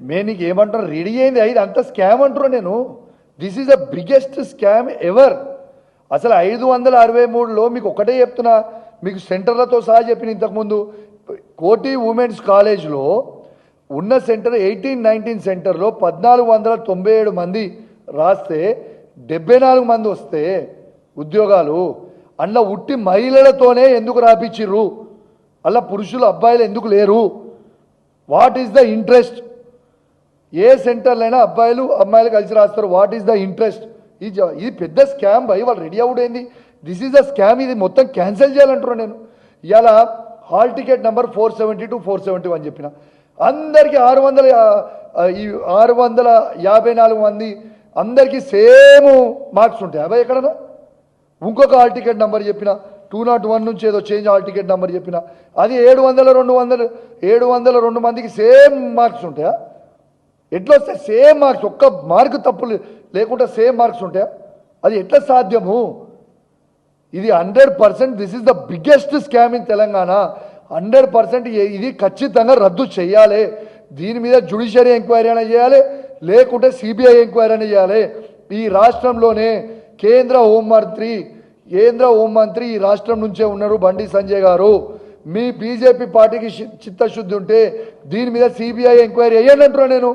నేను నీకు ఏమంటారు రెడీ అయింది ఇది అంత స్కామ్ అంటున్నా నేను. This is the biggest scam ever. అసలు 563లో మీకు ఒకటే చెప్తున్నా, మీకు సెంటర్లతో సహా చెప్పిన ఇంతకుముందు. కోటి ఉమెన్స్ కాలేజ్లో ఉన్న సెంటర్ 18-19 సెంటర్లో 1497 మంది రాస్తే 74 మంది వస్తే ఉద్యోగాలు అందులో ఉట్టి మహిళలతోనే ఎందుకు రాపించిర్రు? అలా పురుషులు అబ్బాయిలు ఎందుకు లేరు? What is the interest? ఏ సెంటర్లైనా అబ్బాయిలు అమ్మాయిలు కలిసి రాస్తారు. What is the interest? ఇది పెద్ద స్కామ్ భయ్. వాళ్ళు రెడీ అవుట్ అయింది. This is the scam. ఇది మొత్తం క్యాన్సిల్ చేయాలంటున్నాను నేను. ఇలా హాల్ టికెట్ నెంబర్ 470 to 471 చెప్పిన అందరికీ 654 మంది అందరికీ సేమ్ మార్క్స్ ఉంటాయి. అబ్బాయి ఎక్కడన్నా ఇంకొక హాల్ టికెట్ నెంబర్ చెప్పిన 201 నుంచి ఏదో చేంజ్ హాల్ టికెట్ నెంబర్ చెప్పిన అది 702 మందికి సేమ్ మార్క్స్ ఉంటాయా? ఎట్లా వస్తాయి సేమ్ మార్క్స్? ఒక్క మార్కు తప్పులు లేకుండా సేమ్ మార్క్స్ ఉంటాయా? అది ఎట్లా సాధ్యము? ఇది 100% this is the biggest scam in Telangana. 100% ఇది ఖచ్చితంగా రద్దు చేయాలి. దీని మీద జ్యుడిషియరీ ఎంక్వైరీ అయినా చేయాలి, లేకుంటే సిబిఐ ఎంక్వైరీ అయినా చేయాలి. ఈ రాష్ట్రంలోనే కేంద్ర హోంమంత్రి ఈ రాష్ట్రం నుంచే ఉన్నారు, బండి సంజయ్ గారు. మీ బీజేపీ పార్టీకి చిత్తశుద్ధి ఉంటే దీని మీద సిబిఐ ఎంక్వైరీ అయ్యానంటున్నా నేను.